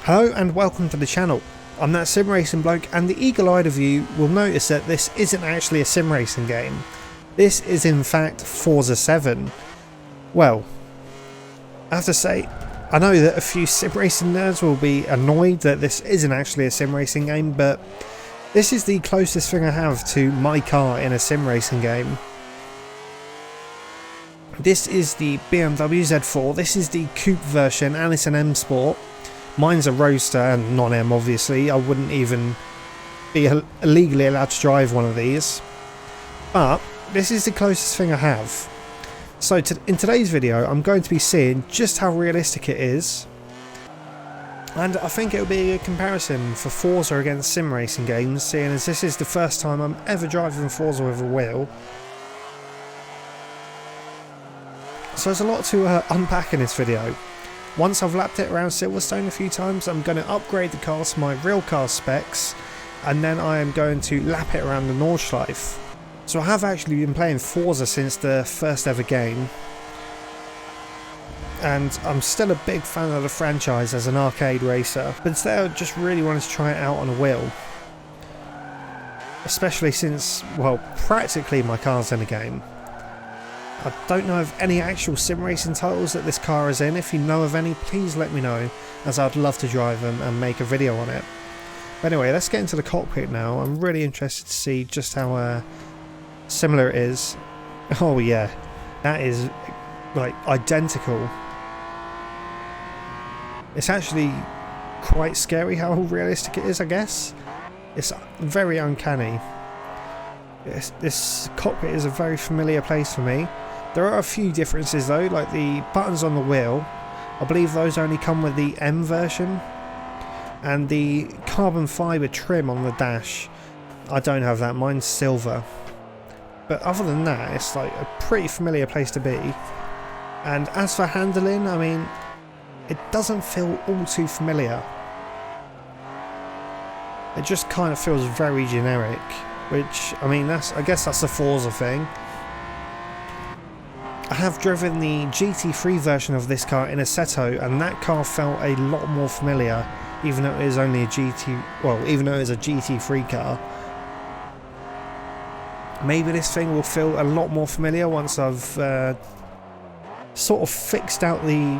Hello and welcome to the channel. I'm that sim racing bloke, and the eagle-eyed of you will notice that this isn't actually a sim racing game. This is in fact Forza 7. Well, I have to say, I know that a few sim racing nerds will be annoyed that this isn't actually a sim racing game, but this is the closest thing I have to my car in a sim racing game. This is the BMW Z4, this is the coupe version, and it's an M Sport. Mine's a roadster and non-M obviously. I wouldn't even be legally allowed to drive one of these. But this is the closest thing I have. So in today's video I'm going to be seeing just how realistic it is. And I think it'll be a comparison for Forza against sim racing games, seeing as this is the first time I'm ever driving Forza with a wheel. So there's a lot to unpack in this video. Once I've lapped it around Silverstone a few times, I'm going to upgrade the car to my real car specs, and then I am going to lap it around the Nordschleife. So I have actually been playing Forza since the first ever game, and I'm still a big fan of the franchise as an arcade racer, but today I just really wanted to try it out on a wheel. Especially since, well, practically my car's in a game. I don't know of any actual sim racing titles that this car is in. If you know of any, please let me know, as I'd love to drive them and make a video on it. But anyway, let's get into the cockpit now. I'm really interested to see just how similar it is. Oh yeah, that is like identical. It's actually quite scary how realistic it is, I guess. It's very uncanny. This cockpit is a very familiar place for me. There are a few differences though, like the buttons on the wheel. I believe those only come with the M version. And the carbon fibre trim on the dash, I don't have that, mine's silver. But other than that, it's like a pretty familiar place to be. And as for handling, I mean, it doesn't feel all too familiar. It just kind of feels very generic. Which, I mean, I guess that's the Forza thing. I have driven the GT3 version of this car in Assetto, and that car felt a lot more familiar, even though it is only a even though it's a GT3 car. Maybe this thing will feel a lot more familiar once I've sort of fixed out the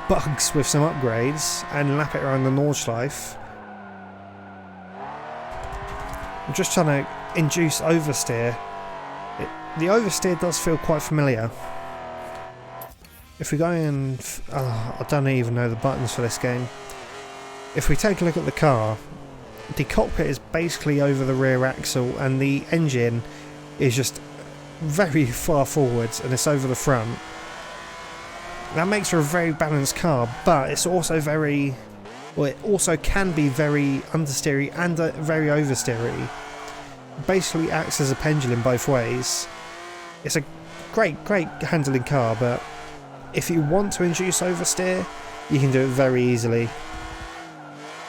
bugs with some upgrades and lap it around the Nordschleife. I'm just trying to induce oversteer. The oversteer does feel quite familiar. If we go and... I don't even know the buttons for this game. If we take a look at the car, the cockpit is basically over the rear axle and the engine is just very far forwards and it's over the front. That makes for a very balanced car, but it's also very... well, it also can be very understeery and very oversteery. Basically acts as a pendulum both ways. It's a great handling car, but if you want to induce oversteer, you can do it very easily.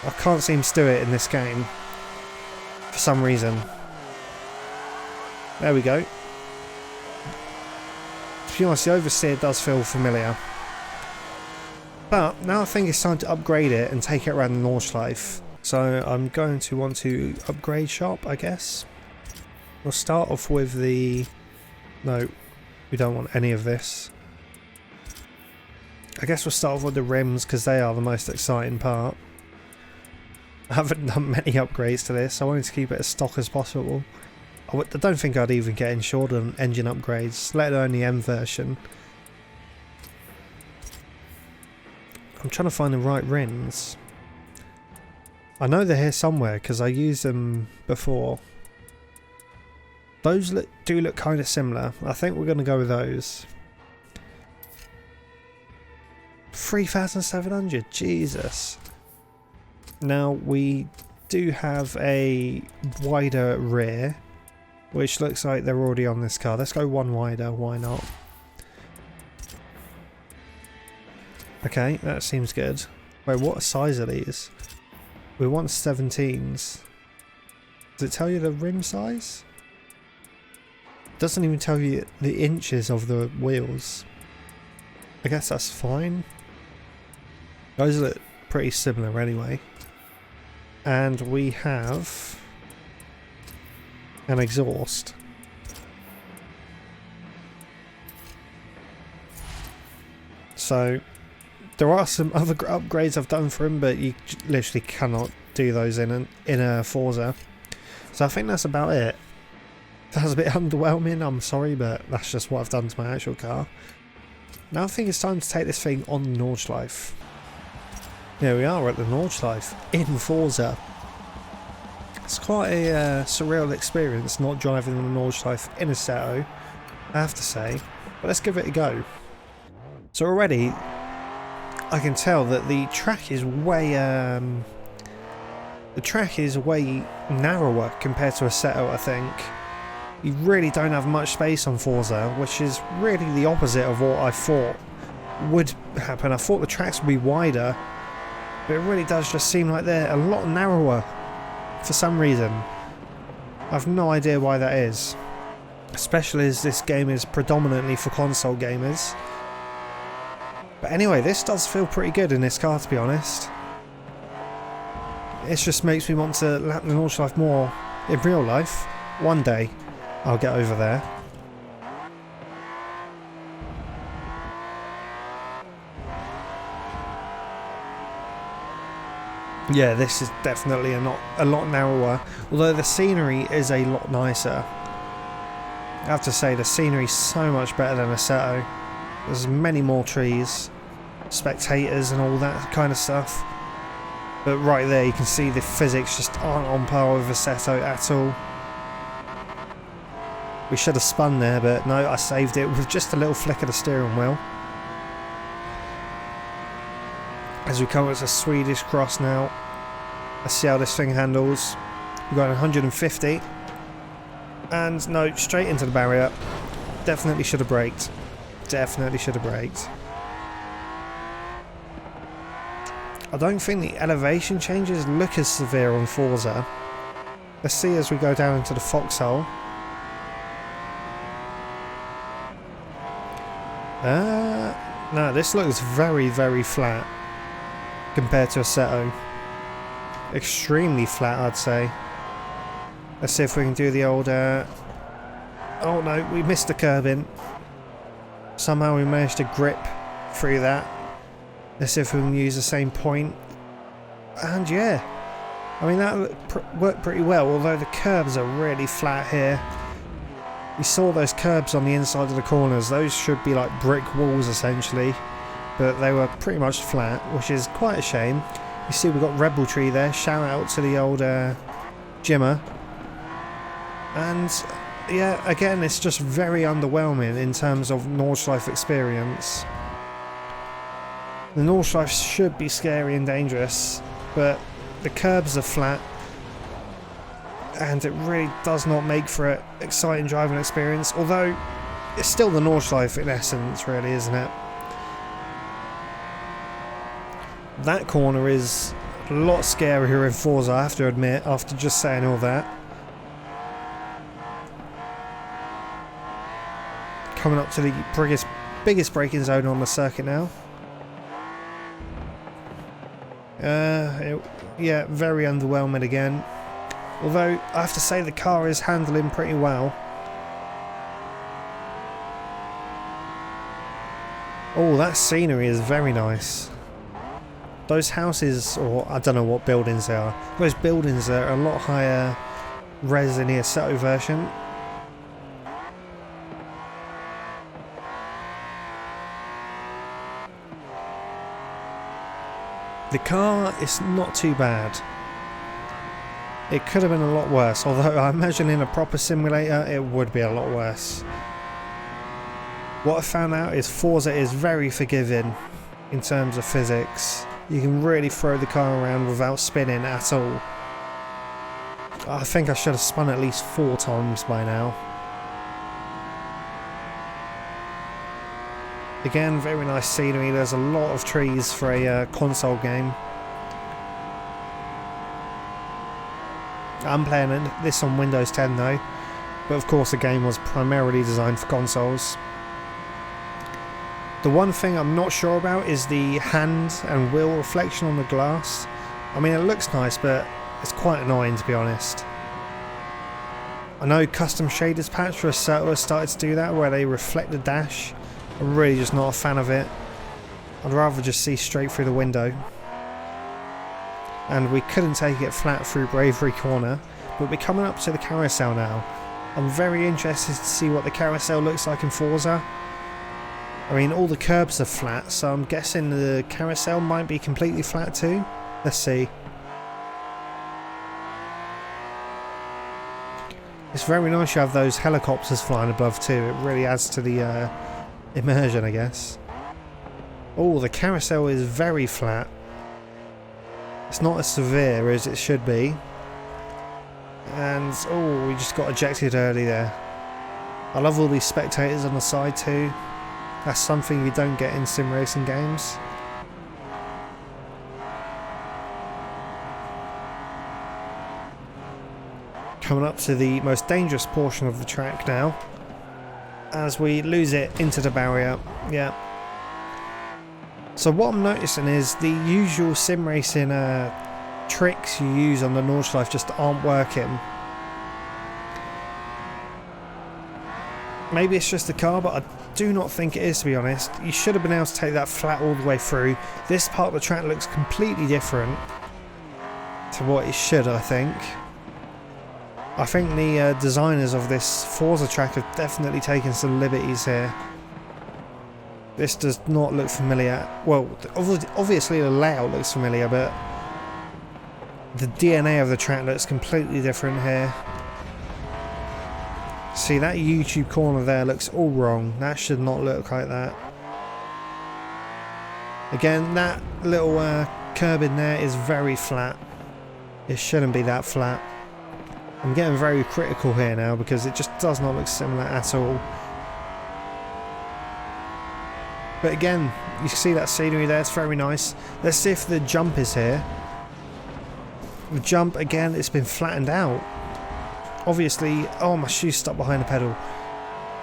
I can't seem to do it in this game for some reason. There we go. To be honest, the oversteer does feel familiar. But now I think it's time to upgrade it and take it around the Nordschleife. So I'm going to want to upgrade shop, I guess. We'll start off with the... no, we don't want any of this. I guess we'll start off with the rims because they are the most exciting part. I haven't done many upgrades to this. I wanted to keep it as stock as possible. I don't think I'd even get insured on engine upgrades, let alone the M version. I'm trying to find the right rims. I know they're here somewhere because I used them before. Those do look kind of similar. I think we're going to go with those. 3,700, Jesus. Now we do have a wider rear, which looks like they're already on this car. Let's go one wider, why not? Okay, that seems good. Wait, what size are these? We want 17s. Does it tell you the rim size? It doesn't even tell you the inches of the wheels. I guess that's fine. Those look pretty similar anyway. And we have an exhaust. So there are some other upgrades I've done for him, but you literally cannot do those in a Forza. So I think that's about it. That was a bit underwhelming, I'm sorry, but that's just what I've done to my actual car. Now I think it's time to take this thing on Nordschleife. Here we are at the Nordschleife in Forza. It's quite a surreal experience not driving on the Nordschleife in a Seto, I have to say, but let's give it a go. So already I can tell that the track is way narrower compared to a Seto, I think. You really don't have much space on Forza, which is really the opposite of what I thought would happen. I thought the tracks would be wider, but it really does just seem like they're a lot narrower for some reason. I've no idea why that is, especially as this game is predominantly for console gamers. But anyway, this does feel pretty good in this car, to be honest. It just makes me want to lap the Nordschleife more in real life. One day I'll get over there. Yeah, this is definitely a lot narrower, although the scenery is a lot nicer. I have to say, the scenery is so much better than a Seto. There's many more trees, spectators and all that kind of stuff. But right there you can see the physics just aren't on par with a Seto at all. We should have spun there, but no, I saved it with just a little flick of the steering wheel. As we come up to Swedish cross now, let's see how this thing handles. We've got 150, and no, straight into the barrier. Definitely should have braked. Definitely should have braked. I don't think the elevation changes look as severe on Forza. Let's see as we go down into the foxhole. No, this looks very, very flat compared to a Seto. Extremely flat, I'd say. Let's see if we can do the old... Oh no, we missed the curbing. Somehow we managed to grip through that. Let's see if we can use the same point. And yeah, I mean that worked pretty well, although the curbs are really flat here. You saw those curbs on the inside of the corners, those should be like brick walls essentially, but they were pretty much flat, which is quite a shame. You see we've got Rebel Tree there, shout out to the old Jimmer. And yeah, again, it's just very underwhelming in terms of Nordschleife experience. The Nordschleife should be scary and dangerous, but the curbs are flat, and it really does not make for an exciting driving experience, although it's still the Nordschleife in essence, really, isn't it? That corner is a lot scarier in Forza, I have to admit, after just saying all that. Coming up to the biggest braking zone on the circuit now. Yeah, very underwhelming again. Although, I have to say the car is handling pretty well. Oh, that scenery is very nice. Those houses, or I don't know what buildings they are, those buildings are a lot higher res in the Seto version. The car is not too bad. It could have been a lot worse, although I imagine in a proper simulator it would be a lot worse. What I found out is Forza is very forgiving in terms of physics. You can really throw the car around without spinning at all. I think I should have spun at least 4 times by now. Again, very nice scenery. There's a lot of trees for a console game. I'm playing this on Windows 10 though, but of course the game was primarily designed for consoles. The one thing I'm not sure about is the hand and wheel reflection on the glass. I mean, it looks nice, but it's quite annoying, to be honest. I know custom shaders patch for a Certo has started to do that, where they reflect the dash. I'm really just not a fan of it. I'd rather just see straight through the window. And we couldn't take it flat through Bravery Corner, but we're coming up to the carousel now. I'm very interested to see what the carousel looks like in Forza. I mean, all the curbs are flat, so I'm guessing the carousel might be completely flat too. Let's see. It's very nice you have those helicopters flying above too. It really adds to the immersion, I guess. Oh, the carousel is very flat. It's not as severe as it should be. And, oh, we just got ejected early there. I love all these spectators on the side too. That's something you don't get in sim racing games. Coming up to the most dangerous portion of the track now, as we lose it into the barrier. Yeah. So what I'm noticing is the usual sim racing tricks you use on the Nordschleife just aren't working. Maybe it's just the car, but I do not think it is, to be honest. You should have been able to take that flat all the way through. This part of the track looks completely different to what it should, I think. I think the designers of this Forza track have definitely taken some liberties here. This does not look familiar. Well, obviously the layout looks familiar, but the DNA of the track looks completely different here. See, that YouTube corner there looks all wrong. That should not look like that. Again, that little curb in there is very flat. It shouldn't be that flat. I'm getting very critical here now because it just does not look similar at all. But again, you see that scenery there, it's very nice. Let's see if the jump is here. The jump, again, it's been flattened out. Obviously, oh, my shoe's stuck behind the pedal.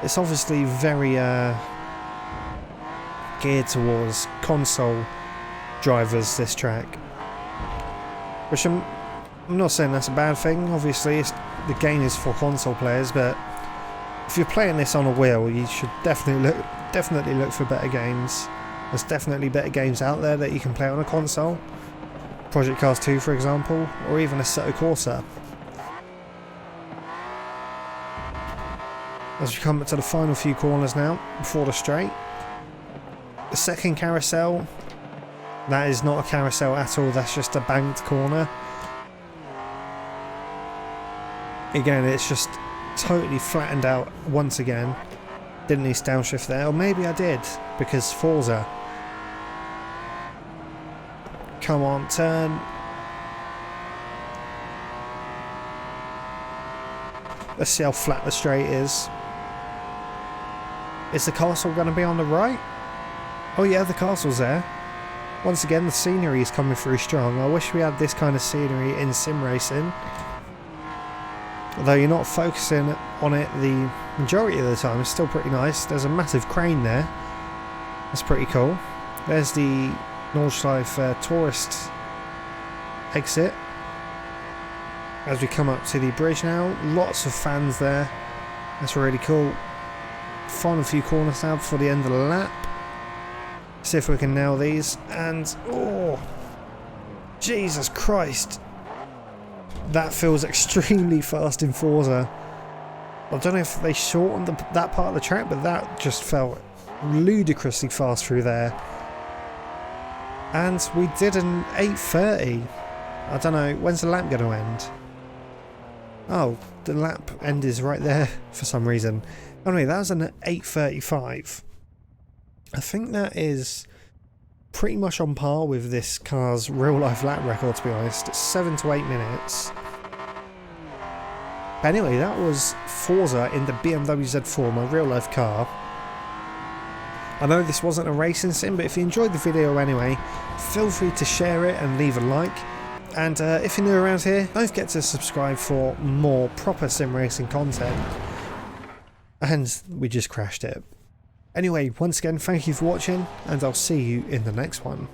It's obviously very geared towards console drivers, this track. Which I'm not saying that's a bad thing. Obviously, the game is for console players, but if you're playing this on a wheel, you should definitely look for better games. There's definitely better games out there that you can play on a console. Project Cars 2, for example, or even Assetto Corsa. As we come up to the final few corners now, before the straight. The second carousel, that is not a carousel at all, that's just a banked corner. Again, it's just totally flattened out once again. Didn't need to downshift there, or maybe I did, because Forza. Come on, turn. Let's see how flat the straight is. Is the castle going to be on the right? Oh yeah, the castle's there. Once again, the scenery is coming through strong. I wish we had this kind of scenery in sim racing. Although you're not focusing on it the majority of the time, it's still pretty nice. There's a massive crane there. That's pretty cool. There's the Nordschleife tourist exit. As we come up to the bridge now, lots of fans there. That's really cool. Final few corners now before the end of the lap. See if we can nail these. And, oh, Jesus Christ. That feels extremely fast in Forza. I don't know if they shortened that part of the track, but that just felt ludicrously fast through there. And we did an 8:30. I don't know, when's the lap going to end? Oh, the lap end is right there for some reason. Anyway, that was an 8:35. I think that is pretty much on par with this car's real life lap record, to be honest. It's 7 to 8 minutes. But anyway, that was Forza in the BMW Z4, my real life car. I know this wasn't a racing sim, but if you enjoyed the video anyway, feel free to share it and leave a like. And if you're new around here, don't forget to subscribe for more proper sim racing content. And we just crashed it. Anyway, once again, thank you for watching, and I'll see you in the next one.